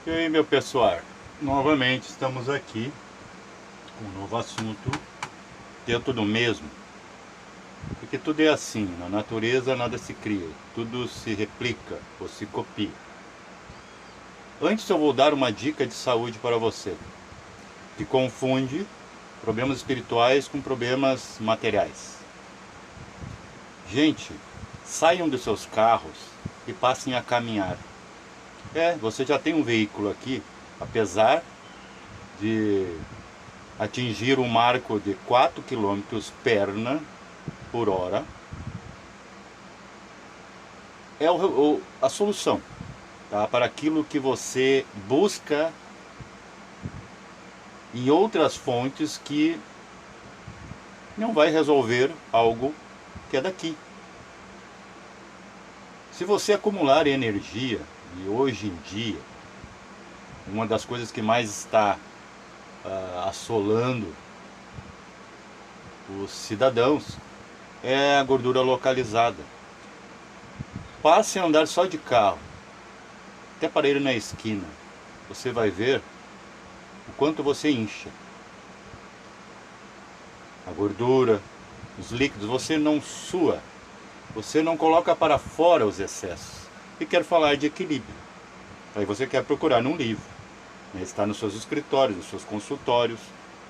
E aí, meu pessoal, novamente estamos aqui com um novo assunto dentro do mesmo, porque tudo é assim, na natureza nada se cria, tudo se replica ou se copia. Antes eu vou dar uma dica de saúde para você, que confunde problemas espirituais com problemas materiais. Gente, saiam dos seus carros e passem a caminhar. Você já tem um veículo aqui, apesar de atingir um marco de 4 quilômetros perna por hora, é a solução, tá? Para aquilo que você busca em outras fontes que não vai resolver algo que é daqui. Se você acumular energia, e hoje em dia, uma das coisas que mais está assolando os cidadãos é a gordura localizada. Passe a andar só de carro, até para ir na esquina. Você vai ver o quanto você incha. A gordura, os líquidos, você não sua, você não coloca para fora os excessos. E quer falar de equilíbrio. Aí você quer procurar num livro, né? Está nos seus escritórios, nos seus consultórios,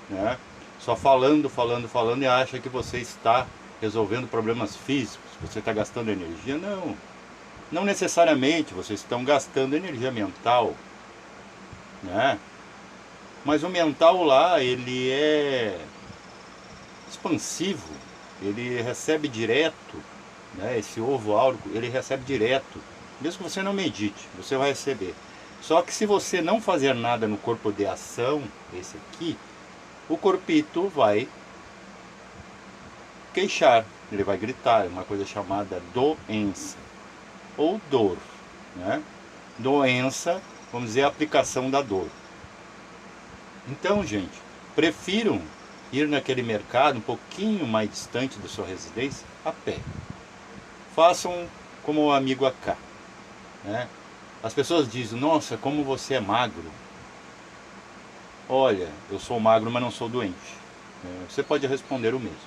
né? Só falando e acha que você está resolvendo problemas físicos, você está gastando energia. Não, não necessariamente, vocês estão gastando energia mental, né? Mas o mental lá, ele é expansivo, ele recebe direto, né? Esse ovo áurico, ele recebe direto. Mesmo que você não medite, você vai receber. Só que se você não fazer nada no corpo de ação, esse aqui, o corpito vai queixar, ele vai gritar, é uma coisa chamada doença ou dor, né? Doença, vamos dizer, a aplicação da dor. Então, gente, prefiram ir naquele mercado um pouquinho mais distante da sua residência a pé. Façam como o amigo AK, né? As pessoas dizem, nossa, como você é magro. Olha, eu sou magro, mas não sou doente. Você pode responder o mesmo.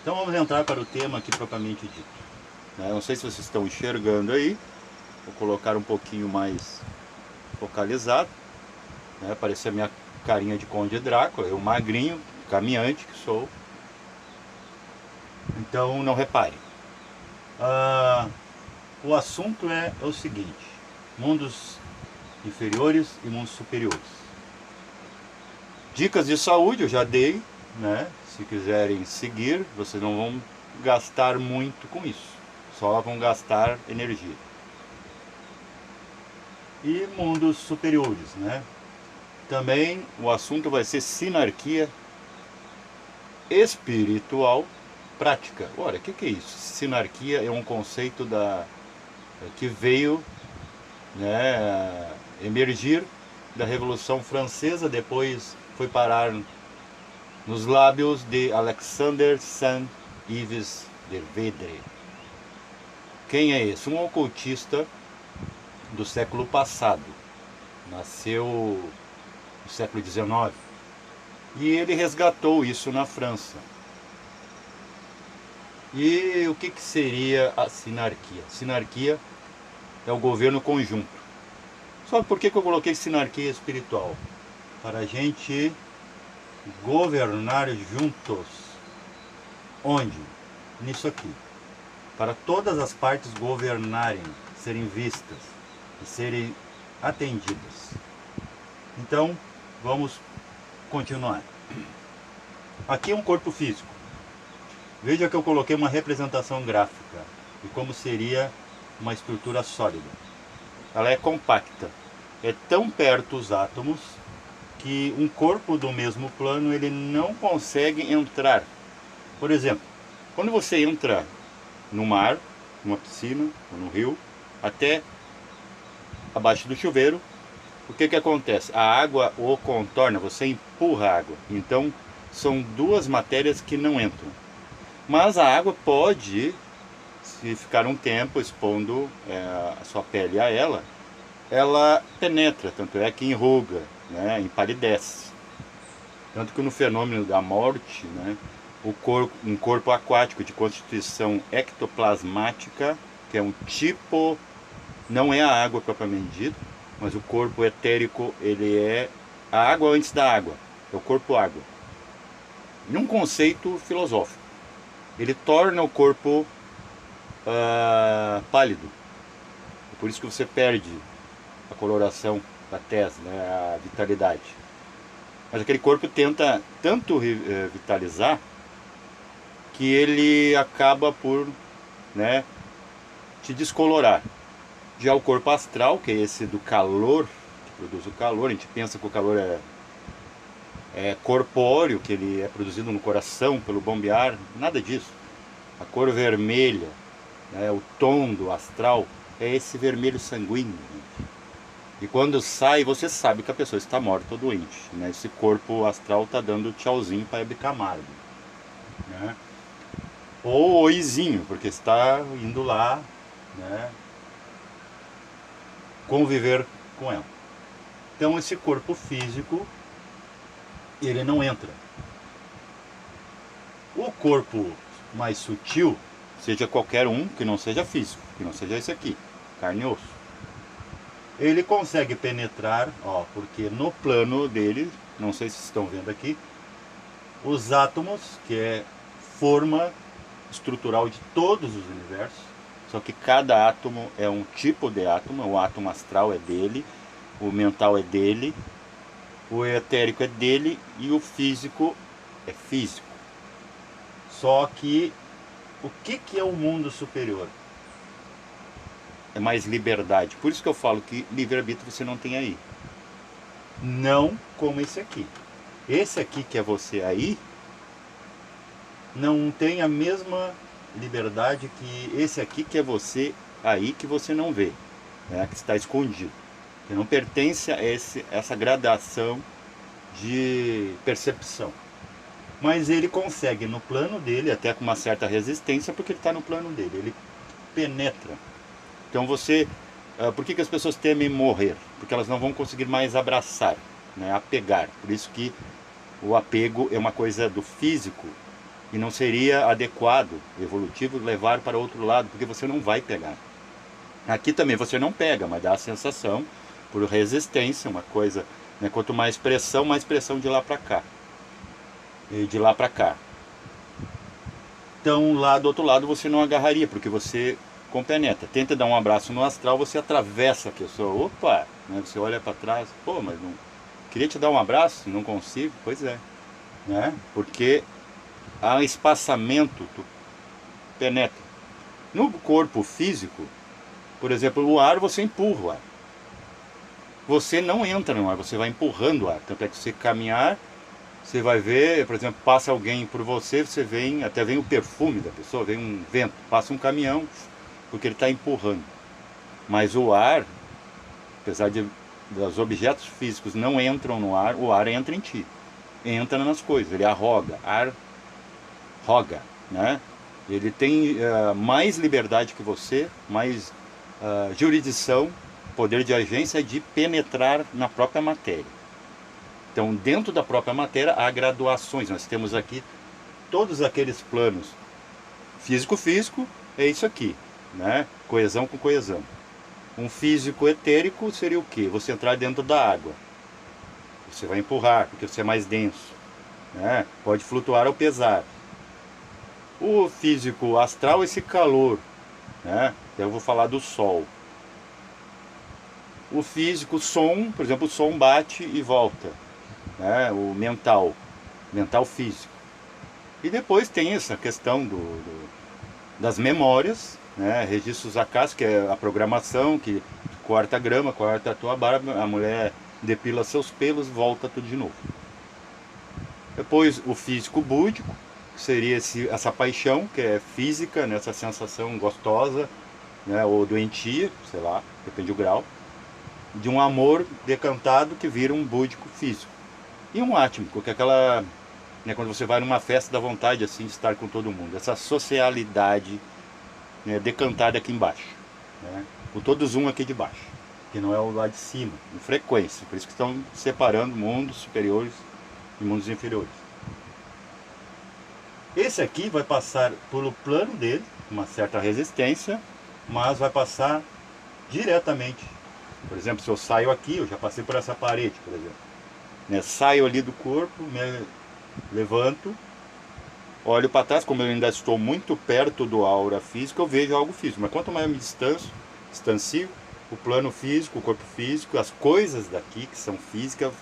Então vamos entrar para o tema aqui propriamente dito. Não sei se vocês estão enxergando aí. Vou colocar um pouquinho mais focalizado, né? Aparecer a minha carinha de Conde Drácula, eu magrinho, caminhante que sou. Então não repare. O assunto é o seguinte: mundos inferiores e mundos superiores. Dicas de saúde eu já dei, né? Se quiserem seguir, vocês não vão gastar muito com isso, só vão gastar energia. E mundos superiores, né? Também o assunto vai ser sinarquia espiritual prática. Olha, o que é isso? Sinarquia é um conceito que veio, né, emergir da Revolução Francesa, depois foi parar nos lábios de Alexander Saint-Yves de Vedre. Quem é esse? Um ocultista do século passado. Nasceu no século XIX. E ele resgatou isso na França. E o que seria a sinarquia? Sinarquia é o governo conjunto. Só por que eu coloquei sinarquia espiritual? Para a gente governar juntos. Onde? Nisso aqui. Para todas as partes governarem, serem vistas e serem atendidas. Então, vamos continuar. Aqui é um corpo físico. Veja que eu coloquei uma representação gráfica de como seria uma estrutura sólida. Ela é compacta. É tão perto os átomos que um corpo do mesmo plano ele não consegue entrar. Por exemplo, quando você entra no mar, numa piscina ou no rio, até abaixo do chuveiro, o que acontece? A água o contorna, você empurra a água. Então, são duas matérias que não entram. Mas a água pode, se ficar um tempo expondo a sua pele a ela, ela penetra, tanto é que enruga, né, empalidece. Tanto que no fenômeno da morte, né, um corpo aquático de constituição ectoplasmática, que é um tipo, não é a água propriamente dita, mas o corpo etérico, ele é a água antes da água, é o corpo água. Num conceito filosófico, ele torna o corpo pálido. É por isso que você perde a coloração da tez, né, a vitalidade. Mas aquele corpo tenta tanto vitalizar que ele acaba por, né, te descolorar. Já o corpo astral, que é esse do calor, que produz o calor, a gente pensa que o calor é corpóreo, que ele é produzido no coração pelo bombear, nada disso. A cor vermelha, né, o tom do astral, é esse vermelho sanguíneo. E quando sai, você sabe que a pessoa está morta ou doente, né? Esse corpo astral está dando tchauzinho para Hebe Camargo, né? Ou oizinho, porque está indo lá, né, conviver com ela. Então esse corpo físico, ele não entra. O corpo mais sutil, seja qualquer um, que não seja físico, que não seja esse aqui, carne e osso, ele consegue penetrar, ó, porque no plano dele, não sei se estão vendo aqui, os átomos, que é forma estrutural de todos os universos, só que cada átomo é um tipo de átomo, o átomo astral é dele, o mental é dele, o etérico é dele e o físico é físico. Só que o que é o mundo superior? É mais liberdade. Por isso que eu falo que livre-arbítrio você não tem aí. Não como esse aqui. Esse aqui que é você aí, não tem a mesma liberdade que esse aqui que é você aí, que você não vê, né, que está escondido, que não pertence a essa gradação de percepção. Mas ele consegue no plano dele, até com uma certa resistência, porque ele está no plano dele, ele penetra. Então você, por que as pessoas temem morrer? Porque elas não vão conseguir mais abraçar, né, apegar. Por isso que o apego é uma coisa do físico e não seria adequado, evolutivo, levar para outro lado, porque você não vai pegar. Aqui também você não pega, mas dá a sensação, por resistência, uma coisa, né, quanto mais pressão de lá para cá. E de lá para cá. Então lá do outro lado você não agarraria, porque você compenetra. Tenta dar um abraço no astral, você atravessa a pessoa. Opa! Né, você olha para trás, pô, mas não queria te dar um abraço, não consigo. Pois é, né? Porque há espaçamento, tu penetra. No corpo físico, por exemplo, o ar você empurra o ar. Você não entra no ar, você vai empurrando o ar. Tanto é que você caminhar, você vai ver, por exemplo, passa alguém por você, você vem, até vem o perfume da pessoa, vem um vento, passa um caminhão, porque ele está empurrando. Mas o ar, apesar dos objetos físicos não entram no ar, o ar entra em ti. Entra nas coisas, ele arroga, ar roga, né? Ele tem mais liberdade que você, mais jurisdição, poder de agência de penetrar na própria matéria. Então, dentro da própria matéria há graduações. Nós temos aqui todos aqueles planos. Físico é isso aqui, né? Coesão com coesão. Um físico etérico seria o quê? Você entrar dentro da água. Você vai empurrar, porque você é mais denso, né? Pode flutuar ao pesar. O físico astral, esse calor, né? Então eu vou falar do sol. O físico, som, por exemplo, o som bate e volta, né? O mental físico. E depois tem essa questão das memórias, né? Registros acásicos, que é a programação, que corta a grama, corta a tua barba, a mulher depila seus pelos, volta tudo de novo. Depois o físico búdico, que seria essa paixão, que é física, né? Essa sensação gostosa, né? Ou doentia, sei lá, depende do grau, de um amor decantado que vira um búdico físico. E um átmico, que é aquela, né, quando você vai numa festa, dá vontade assim, de estar com todo mundo. Essa socialidade, né, decantada aqui embaixo, né, com todos um aqui de baixo. que não é o lá de cima, em frequência. Por isso que estão separando mundos superiores e mundos inferiores. Esse aqui vai passar pelo plano dele, uma certa resistência, mas vai passar diretamente. Por exemplo, se eu saio aqui, eu já passei por essa parede, por exemplo. Né? Saio ali do corpo, me levanto, olho para trás, como eu ainda estou muito perto do aura física, eu vejo algo físico. Mas quanto mais eu me distancio, o plano físico, o corpo físico, as coisas daqui que são físicas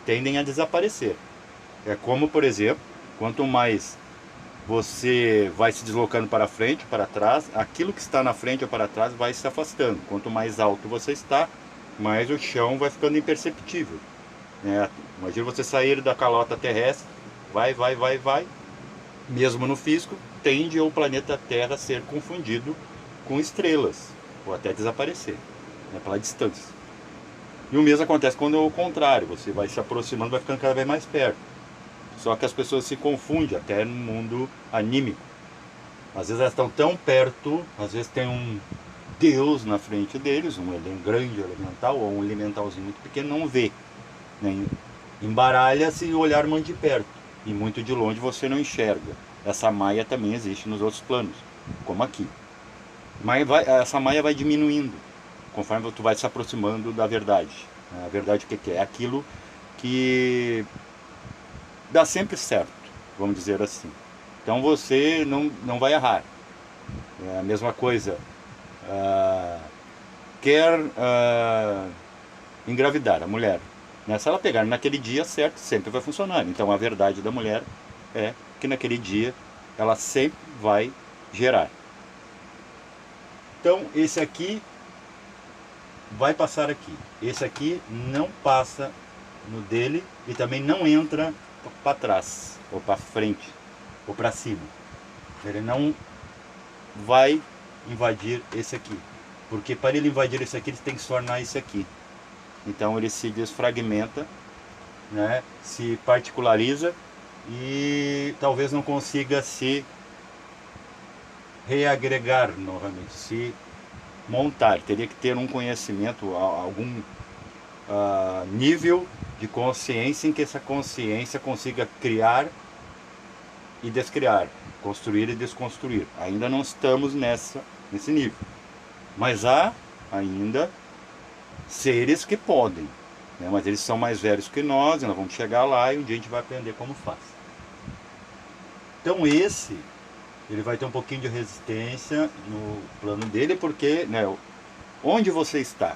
tendem a desaparecer. É como, por exemplo, quanto mais você vai se deslocando para frente, para trás, aquilo que está na frente ou para trás vai se afastando. Quanto mais alto você está, mais o chão vai ficando imperceptível. Imagina você sair da calota terrestre, vai. Mesmo no físico, tende o planeta Terra a ser confundido com estrelas, ou até desaparecer, pela distância. E o mesmo acontece quando é o contrário, você vai se aproximando, vai ficando cada vez mais perto. Só que as pessoas se confundem, até no mundo anímico. Às vezes elas estão tão perto, às vezes tem um Deus na frente deles, um grande elemental, ou um elementalzinho muito pequeno, não vê. Embaralha-se o olhar muito de perto, e muito de longe você não enxerga. Essa maia também existe nos outros planos, como aqui. Mas essa maia vai diminuindo, conforme tu vai se aproximando da verdade. A verdade o que é? É aquilo que dá sempre certo, vamos dizer assim. Então você não vai errar. É a mesma coisa. Quer engravidar a mulher. Se ela pegar naquele dia certo, sempre vai funcionar. Então a verdade da mulher é que naquele dia ela sempre vai gerar. Então esse aqui vai passar aqui. Esse aqui não passa no dele e também não entra para trás, ou para frente, ou para cima. Ele não vai invadir esse aqui. Porque para ele invadir esse aqui, ele tem que se tornar esse aqui. Então ele se desfragmenta, se particulariza e talvez não consiga se reagregar novamente, se montar. Teria que ter um conhecimento, algum nível de consciência em que essa consciência consiga criar e descriar, construir e desconstruir. Ainda não estamos nesse nível, mas há ainda seres que podem, mas eles são mais velhos que nós vamos chegar lá e um dia a gente vai aprender como faz. Então ele vai ter um pouquinho de resistência no plano dele, porque onde você está?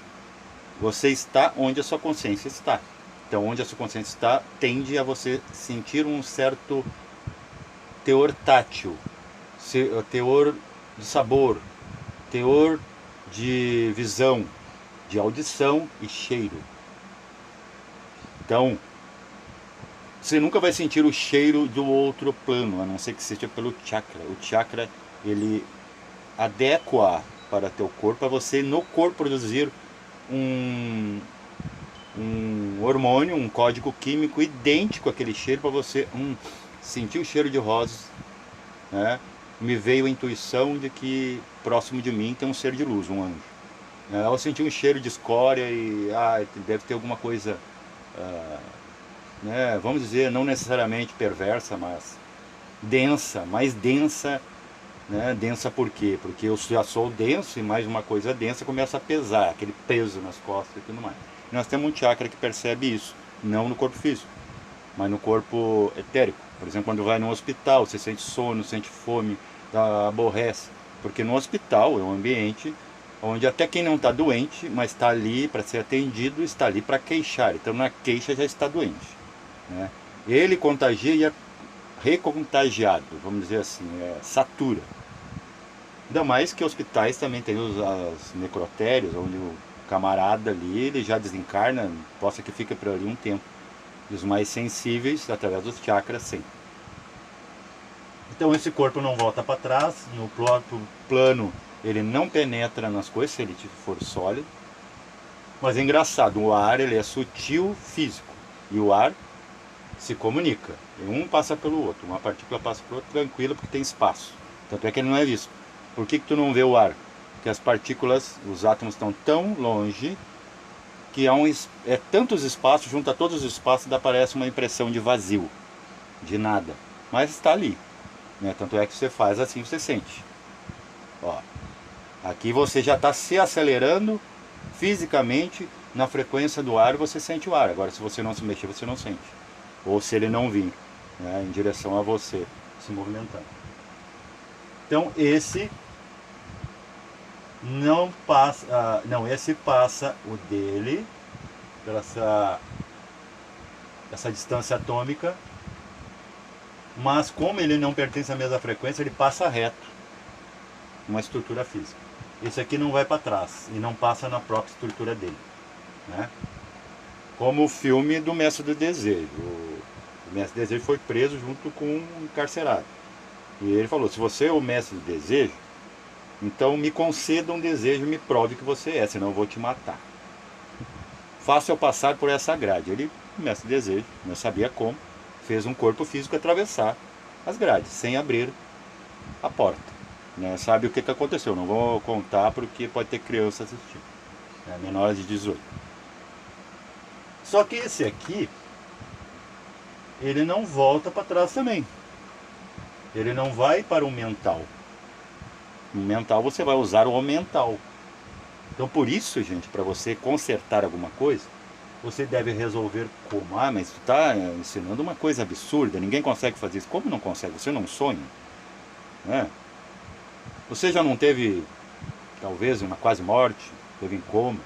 Você está onde a sua consciência está. Então onde a sua consciência está, tende a você sentir um certo teor tátil, teor de sabor, teor de visão, de audição e cheiro. Então, você nunca vai sentir o cheiro do outro plano, a não ser que seja pelo chakra. O chakra, ele adequa para teu corpo, para você no corpo produzir um hormônio, um código químico idêntico àquele cheiro, para você sentir o cheiro de rosas. Me veio a intuição de que próximo de mim tem um ser de luz, um anjo. Eu senti um cheiro de escória e deve ter alguma coisa, vamos dizer, não necessariamente perversa, mas densa, mais densa. Densa por quê? Porque eu já sou denso e mais uma coisa densa começa a pesar, aquele peso nas costas e tudo mais. E nós temos um chakra que percebe isso, não no corpo físico, mas no corpo etérico. Por exemplo, quando vai no hospital, você sente sono, sente fome, aborrece. Porque no hospital é um ambiente onde até quem não está doente, mas está ali para ser atendido, está ali para queixar. Então na queixa já está doente. Ele contagia e é recontagiado, vamos dizer assim, satura. Ainda mais que hospitais também tem os necrotérios, onde o camarada ali, ele já desencarna, possa que fica por ali um tempo. E os mais sensíveis, através dos chakras, sim. Então esse corpo não volta para trás, no próprio plano ele não penetra nas coisas, se ele for sólido. Mas é engraçado, o ar ele é sutil físico, e o ar se comunica. Um passa pelo outro, uma partícula passa pelo outro, tranquila, porque tem espaço. Tanto é que ele não é visto. Por que tu não vê o ar? que as partículas, os átomos estão tão longe que é tantos espaços, junto a todos os espaços, aparece uma impressão de vazio, de nada, mas está ali, né? Tanto é que você faz assim, você sente. Ó, aqui você já está se acelerando fisicamente na frequência do ar, você sente o ar. Agora, se você não se mexer, você não sente, ou se ele não vir, né, em direção a você, se movimentando. Então esse não passa, não, esse passa o dele pela essa distância atômica, mas como ele não pertence à mesma frequência, ele passa reto, uma estrutura física. Esse aqui não vai para trás e não passa na própria estrutura dele, né? Como o filme do Mestre do Desejo. O Mestre do Desejo foi preso junto com um encarcerado. E ele falou: se você é o Mestre do Desejo, então me conceda um desejo e me prove que você é, senão eu vou te matar. Faça eu passar por essa grade. Ele, o Mestre do Desejo, não sabia como, fez um corpo físico atravessar as grades, sem abrir a porta, né? Sabe o que aconteceu? Não vou contar porque pode ter criança assistindo, né? Menores de 18. Só que esse aqui, ele não volta para trás também. Ele não vai para o mental. No mental você vai usar o mental. Então por isso, gente, para você consertar alguma coisa, você deve resolver como? Ah, mas tu está ensinando uma coisa absurda, ninguém consegue fazer isso. Como não consegue? Você não sonha, né? Você já não teve, talvez, uma quase morte, teve em coma?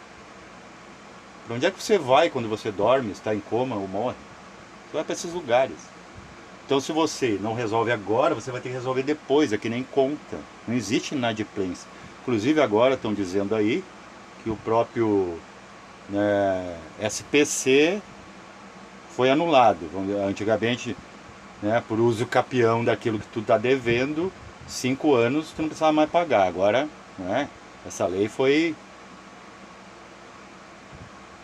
Para onde é que você vai quando você dorme, está em coma ou morre? Você vai para esses lugares. Então se você não resolve agora, você vai ter que resolver depois, é que nem conta. Não existe inadimplência. Inclusive agora estão dizendo aí que o próprio SPC foi anulado. Antigamente, né, por uso capião daquilo que tu está devendo, 5 anos tu não precisava mais pagar. Agora, né, essa lei foi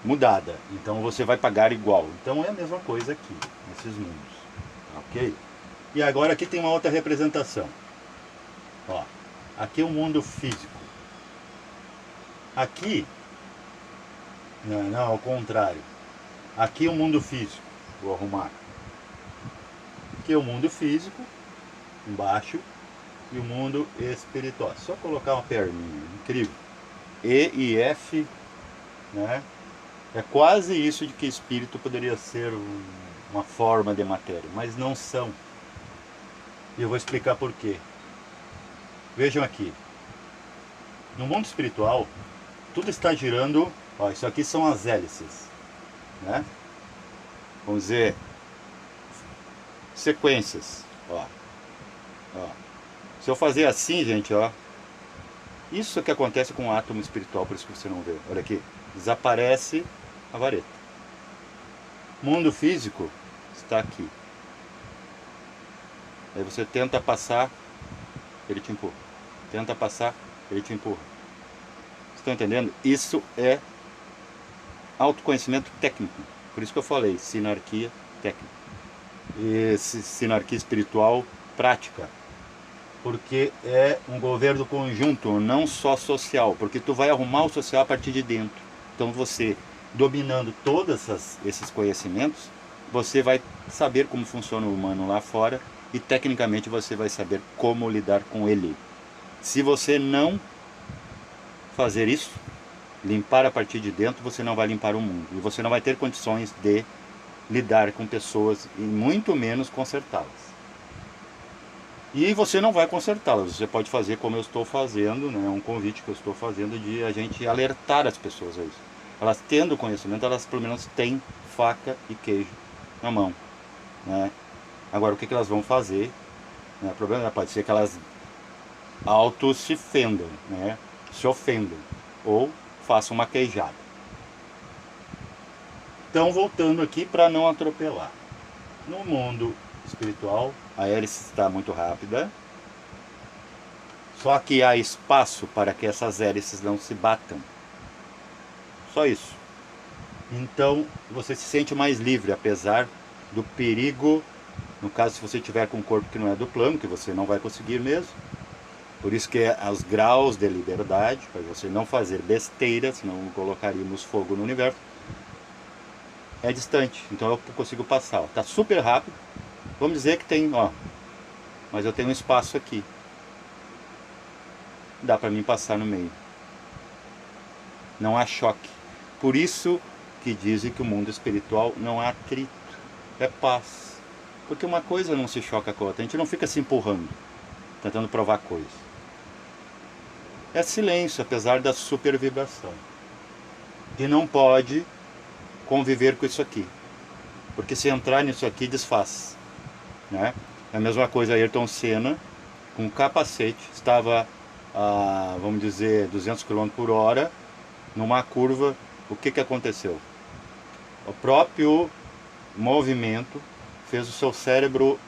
mudada, então você vai pagar igual. Então é a mesma coisa aqui, nesses mundos, ok? E agora aqui tem uma outra representação. Ó, aqui é o mundo físico. Aqui, não, ao contrário. Aqui é o mundo físico, vou arrumar. Aqui é o mundo físico, embaixo, e o mundo espiritual. Só colocar uma perninha, incrível. E e F, né? É quase isso de que espírito poderia ser uma forma de matéria, mas não são. E eu vou explicar por quê. Vejam aqui. No mundo espiritual, tudo está girando. Ó, isso aqui são as hélices, né? Vamos dizer, sequências. Ó. Ó. Se eu fazer assim, gente, ó, isso que acontece com o átomo espiritual, por isso que você não vê. Olha aqui, desaparece a vareta. Mundo físico está aqui. Aí você tenta passar, ele te empurra. Tenta passar, ele te empurra. Vocês estão entendendo? Isso é autoconhecimento técnico. Por isso que eu falei, sinarquia técnica. E sinarquia espiritual prática. Porque é um governo conjunto, não só social. Porque tu vai arrumar o social a partir de dentro. Então você, dominando todos esses conhecimentos, você vai saber como funciona o humano lá fora e tecnicamente você vai saber como lidar com ele. Se você não fazer isso, limpar a partir de dentro, você não vai limpar o mundo. E você não vai ter condições de lidar com pessoas e muito menos consertá-las. E você não vai consertá-las, você pode fazer como eu estou fazendo, né? Um convite que eu estou fazendo de a gente alertar as pessoas a isso. Elas tendo conhecimento, elas pelo menos têm faca e queijo na mão, né? Agora o que elas vão fazer, né? O problema pode ser que elas se fendam, né? Se ofendam, ou façam uma queijada. Então voltando aqui para não atropelar. No mundo espiritual, a hélice está muito rápida, só que há espaço para que essas hélices não se batam. Só isso. Então você se sente mais livre, apesar do perigo, no caso se você tiver com um corpo que não é do plano, que você não vai conseguir mesmo, Por isso que os graus de liberdade, para você não fazer besteira, senão colocaríamos fogo no universo, é distante. Então eu consigo passar. Está super rápido. Vamos dizer que tem, ó, mas eu tenho um espaço aqui. Dá para mim passar no meio. Não há choque. Por isso que dizem que o mundo espiritual não há atrito, é paz. Porque uma coisa não se choca com a outra, a gente não fica se empurrando, tentando provar coisas. É silêncio, apesar da super vibração. E não pode conviver com isso aqui, porque se entrar nisso aqui desfaz, né? É a mesma coisa Ayrton Senna, com um capacete, estava a, vamos dizer, 200 km por hora, numa curva. O que aconteceu? O próprio movimento fez o seu cérebro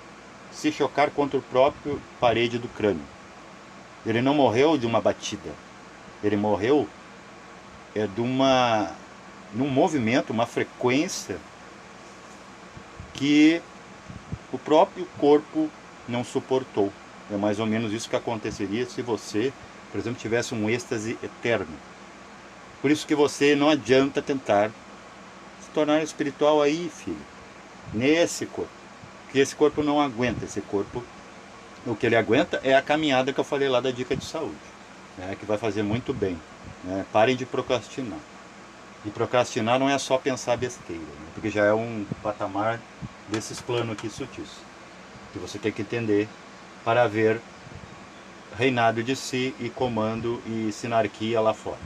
se chocar contra o próprio parede do crânio. Ele não morreu de uma batida, ele morreu num movimento, uma frequência que o próprio corpo não suportou. É mais ou menos isso que aconteceria se você, por exemplo, tivesse um êxtase eterno. Por isso que você não adianta tentar se tornar espiritual aí, filho, nesse corpo. Porque esse corpo não aguenta, esse corpo, o que ele aguenta é a caminhada que eu falei lá da dica de saúde, né, que vai fazer muito bem. Né? Parem de procrastinar. E procrastinar não é só pensar besteira, né? Porque já é um patamar desses planos aqui sutis, que você tem que entender para haver reinado de si e comando e sinarquia lá fora.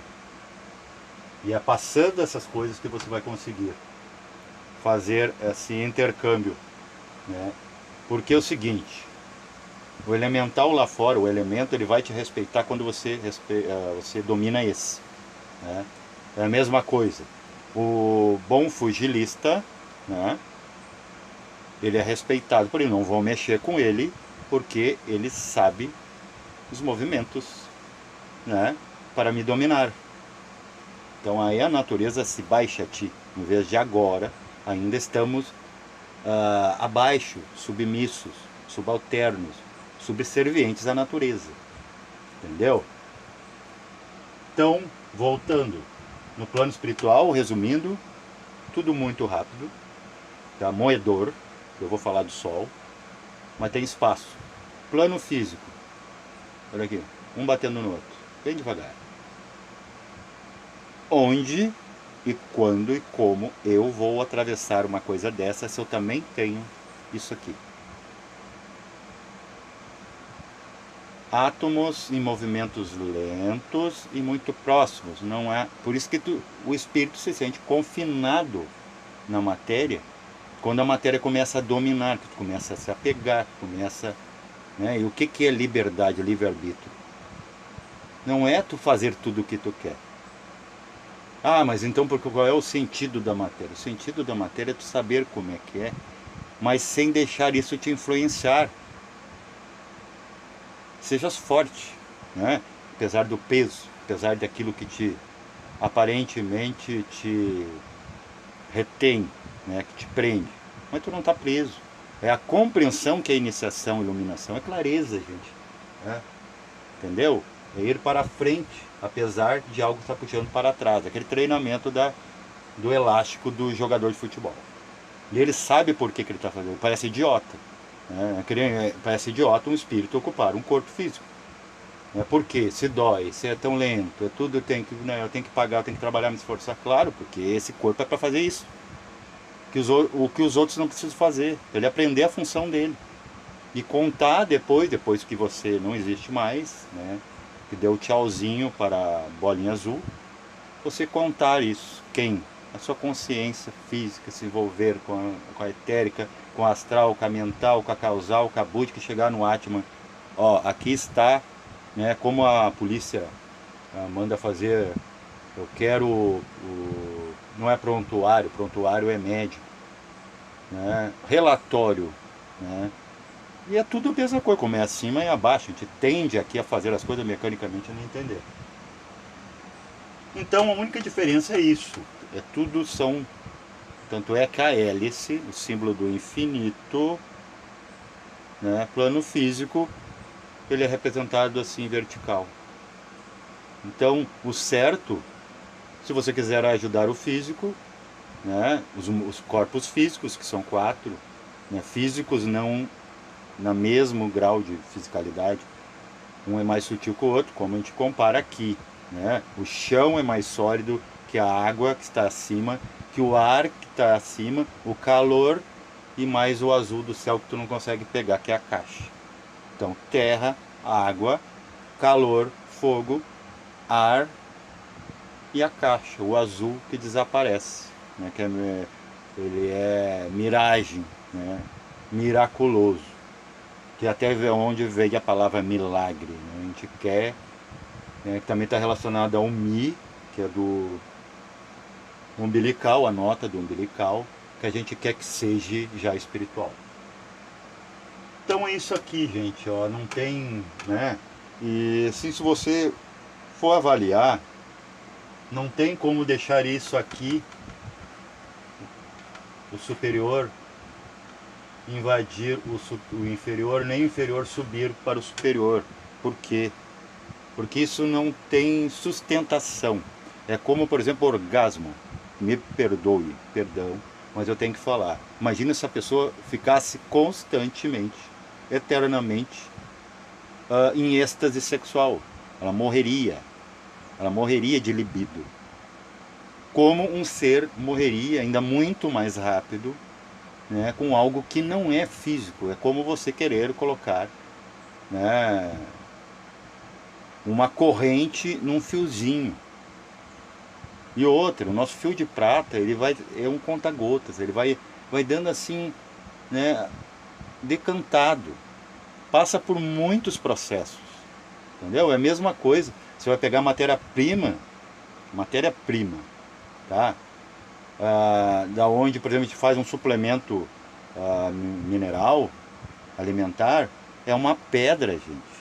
E é passando essas coisas que você vai conseguir fazer esse intercâmbio, né? Porque é o seguinte, o elemental lá fora, o elemento, ele vai te respeitar quando você domina esse, né? É a mesma coisa. O bom fugilista, né? Ele é respeitado, porém não vão mexer com ele, porque ele sabe os movimentos, né? Para me dominar. Então aí a natureza se baixa a ti. Em vez de agora, ainda estamos abaixo, submissos, subalternos, subservientes à natureza. Entendeu? Então, voltando. No plano espiritual, resumindo, tudo muito rápido. Tá? Moedor, eu vou falar do sol, mas tem espaço. Plano físico. Olha aqui, um batendo no outro. Bem devagar. Onde e quando e como eu vou atravessar uma coisa dessa se eu também tenho isso aqui? Átomos em movimentos lentos e muito próximos. Não é por isso que o espírito se sente confinado na matéria, quando a matéria começa a dominar, que tu começa a se apegar, começa, né? E o que é liberdade, livre-arbítrio? Não é tu fazer tudo o que tu quer. Ah, mas então qual é o sentido da matéria? O sentido da matéria é tu saber como é que é, mas sem deixar isso te influenciar. Sejas forte, né? Apesar do peso, apesar daquilo que aparentemente te retém, né? Que te prende. Mas tu não está preso. É a compreensão que é iniciação, iluminação, é clareza, gente. Né? Entendeu? É ir para frente, apesar de algo estar puxando para trás. Aquele treinamento do elástico do jogador de futebol. E ele sabe por que ele está fazendo. Parece idiota. Parece idiota um espírito ocupar um corpo físico. Por quê? Se dói, se é tão lento, eu tenho que pagar, eu tenho que trabalhar, me esforçar. Claro, porque esse corpo é para fazer isso. O que os outros não precisam fazer. Ele aprender a função dele. E contar depois que você não existe mais, né? Que deu tchauzinho para a bolinha azul, você contar isso. Quem? A sua consciência física, se envolver com a etérica, com a astral, com a mental, com a causal, com a búdica, chegar no Atman. Ó, aqui está, né, como a polícia manda fazer, eu quero, não é prontuário é médico, né, relatório, né, e é tudo a mesma coisa, como é acima e abaixo, a gente tende aqui a fazer as coisas mecanicamente e não entender. Então a única diferença é isso, tudo são, tanto é que a hélice, o símbolo do infinito, né, plano físico, ele é representado assim vertical. Então, o certo, se você quiser ajudar o físico, né, os corpos físicos, que são 4, né, físicos não na mesmo grau de fisicalidade, um é mais sutil que o outro, como a gente compara aqui, né? O chão é mais sólido que a água que está acima, que o ar que está acima, o calor e mais o azul do céu que tu não consegue pegar, que é a caixa. Então, terra, água, calor, fogo, ar e a caixa, o azul que desaparece, né? Ele é miragem, né? Miraculoso, que até onde veio a palavra milagre, né? A gente quer, né? Que também está relacionado ao mi, que é do umbilical, a nota do umbilical, que a gente quer que seja já espiritual. Então é isso aqui, gente, ó, não tem, né? E assim, se você for avaliar, não tem como deixar isso aqui, o superior, invadir o inferior, nem o inferior subir para o superior. Por quê? Porque isso não tem sustentação. É como, por exemplo, orgasmo. Me perdoe, perdão, mas eu tenho que falar. Imagina se a pessoa ficasse constantemente, eternamente, em êxtase sexual. Ela morreria. Ela morreria de libido. Como um ser morreria ainda muito mais rápido, né, com algo que não é físico. É como você querer colocar, né, uma corrente num fiozinho. E outra, o nosso fio de prata, ele é um conta-gotas, ele vai dando assim, né, decantado. Passa por muitos processos, entendeu? É a mesma coisa. Você vai pegar matéria-prima, tá? Da onde, por exemplo, a gente faz um suplemento mineral, alimentar, é uma pedra, gente.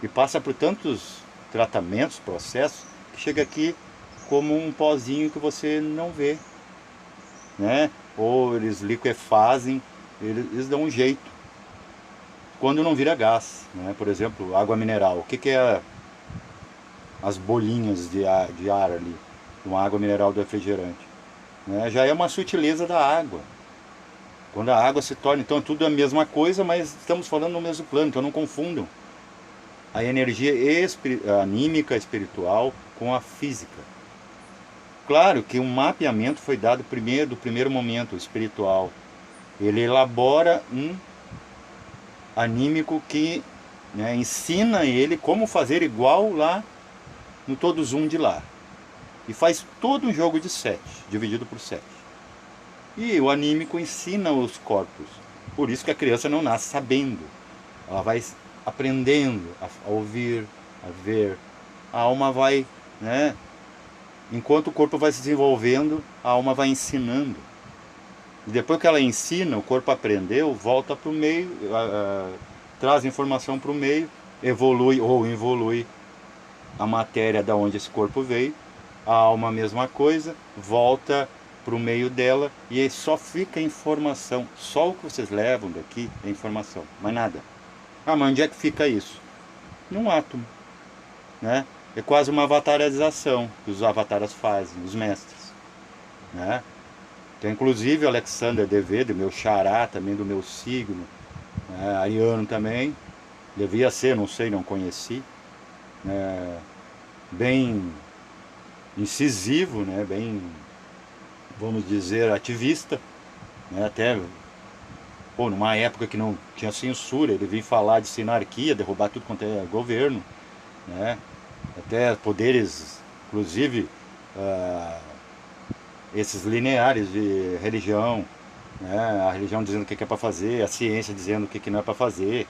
E passa por tantos tratamentos, processos, que chega aqui como um pozinho que você não vê, né? Ou eles liquefazem, eles dão um jeito. Quando não vira gás, né? Por exemplo, água mineral. O que é as bolinhas de ar ali, uma água mineral do refrigerante? Né? Já é uma sutileza da água. Quando a água se torna, então tudo é a mesma coisa, mas estamos falando no mesmo plano, então não confundam a energia anímica, espiritual, com a física. Claro que um mapeamento foi dado do primeiro momento, espiritual. Ele elabora um anímico que, né, ensina ele como fazer igual lá no todo zoom de lá. E faz todo um jogo de 7, dividido por 7. E o anímico ensina os corpos. Por isso que a criança não nasce sabendo. Ela vai aprendendo a ouvir, a ver. A alma vai, né? Enquanto o corpo vai se desenvolvendo, a alma vai ensinando. E depois que ela ensina, o corpo aprendeu, volta para o meio, traz informação para o meio, evolui ou involui a matéria da onde esse corpo veio. A alma, a mesma coisa, volta para o meio dela e aí só fica informação. Só o que vocês levam daqui é informação, mais nada. Ah, mas onde é que fica isso? Num átomo, né? É quase uma avatarização que os avataras fazem, os mestres, né? Então, inclusive, o Alexander Deveda, meu xará também do meu signo, né? Ariano também, devia ser, não sei, não conheci, né? Bem incisivo, né? Bem, vamos dizer, ativista, né? Até, pô, numa época que não tinha censura, ele vinha falar de sinarquia, derrubar tudo quanto é governo, né? Até poderes, inclusive, esses lineares de religião, né? A religião dizendo o que é para fazer, a ciência dizendo o que não é para fazer,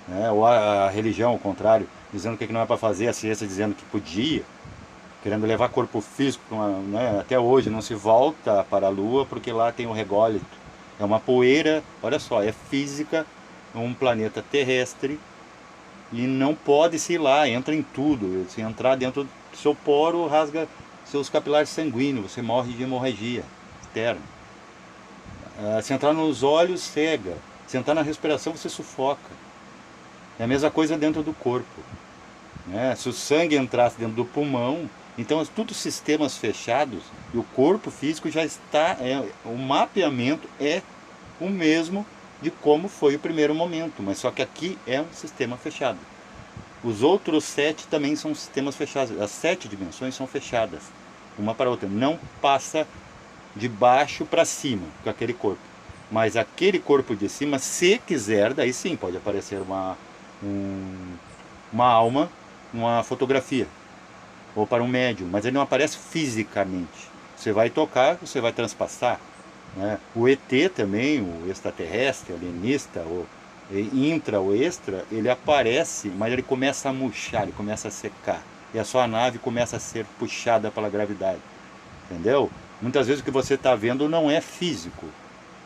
né? Ou a religião, ao contrário, dizendo o que não é para fazer, a ciência dizendo que podia, querendo levar corpo físico, né? Até hoje não se volta para a Lua porque lá tem o rególito, é uma poeira, olha só, é física, um planeta terrestre e não pode se ir lá, entra em tudo, se entrar dentro do seu poro, rasga seus capilares sanguíneos, você morre de hemorragia externa. Se entrar nos olhos, cega. Se entrar na respiração, você sufoca. É a mesma coisa dentro do corpo, né? Se o sangue entrasse dentro do pulmão, então tudo sistemas fechados e o corpo físico já está, o mapeamento é o mesmo de como foi o primeiro momento, mas só que aqui é um sistema fechado. Os outros 7 também são sistemas fechados, as 7 dimensões são fechadas, uma para a outra, não passa de baixo para cima com aquele corpo. Mas aquele corpo de cima, se quiser, daí sim pode aparecer uma alma, uma fotografia, ou para um médium, mas ele não aparece fisicamente. Você vai tocar, você vai transpassar. Né? O ET também, o extraterrestre, alienista, o intra ou extra, ele aparece, mas ele começa a murchar, ele começa a secar. E a sua nave começa a ser puxada pela gravidade. Entendeu? Muitas vezes o que você está vendo não é físico.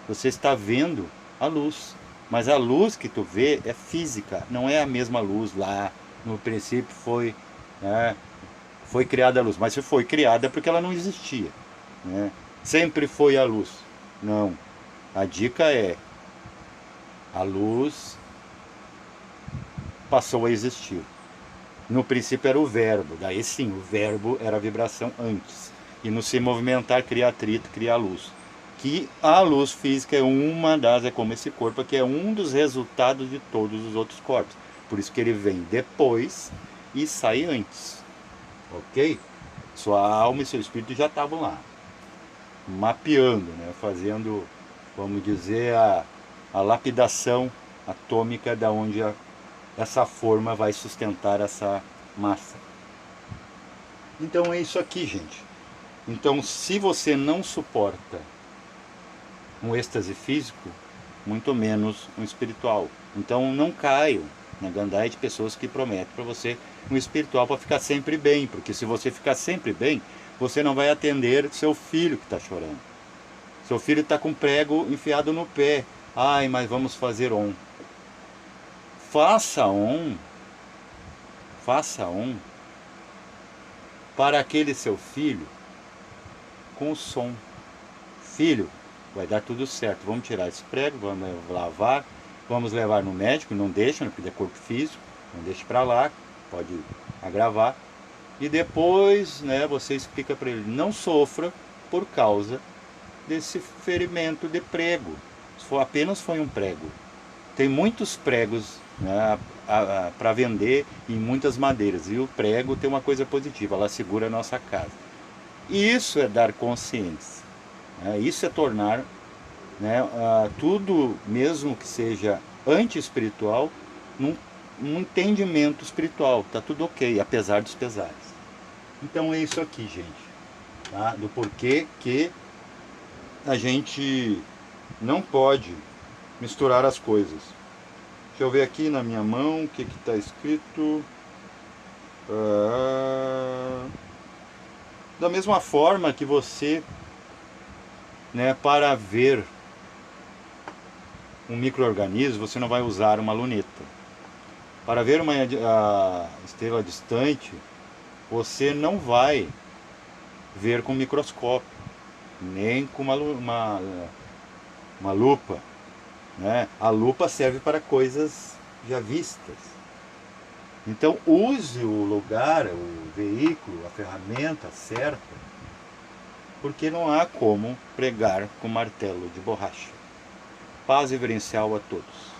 Você está vendo a luz. Mas a luz que tu vê é física, não é a mesma luz lá. No princípio foi criada a luz, mas se foi criada é porque ela não existia. Né? Sempre foi a luz. Não. A dica é: a luz passou a existir. No princípio era o verbo, daí sim, o verbo era a vibração antes. E no se movimentar cria atrito, cria a luz. Que a luz física é uma das, é como esse corpo aqui, é um dos resultados de todos os outros corpos. Por isso que ele vem depois e sai antes. Ok? Sua alma e seu espírito já estavam lá, mapeando, né? Fazendo, vamos dizer, a lapidação atômica da onde essa forma vai sustentar essa massa. Então é isso aqui, gente. Então, se você não suporta um êxtase físico, muito menos um espiritual. Então não caiam na gandaia de pessoas que prometem para você um espiritual para ficar sempre bem, porque se você ficar sempre bem, você não vai atender seu filho que está chorando. Seu filho está com um prego enfiado no pé. Ai, mas vamos fazer on. Faça on para aquele seu filho com o som. Filho, vai dar tudo certo, vamos tirar esse prego, vamos lavar, vamos levar no médico, não deixa, porque é corpo físico, não deixe para lá, pode agravar. E depois, né, você explica para ele, não sofra por causa desse ferimento de prego. Apenas foi um prego. Tem muitos pregos, né, para vender em muitas madeiras, e o prego tem uma coisa positiva, ela segura a nossa casa. Isso é dar consciência. Isso é tornar, né, tudo, mesmo que seja anti-espiritual, num entendimento espiritual. Está tudo ok, apesar dos pesares. Então é isso aqui, gente. Tá? Do porquê que a gente não pode misturar as coisas. Deixa eu ver aqui na minha mão o que está escrito. Da mesma forma que você, né, para ver um micro-organismo, você não vai usar uma luneta. Para ver uma estrela distante, você não vai ver com microscópio, nem com uma lupa. Né? A lupa serve para coisas já vistas. Então use o lugar, o veículo, a ferramenta certa, porque não há como pregar com martelo de borracha. Paz reverencial a todos.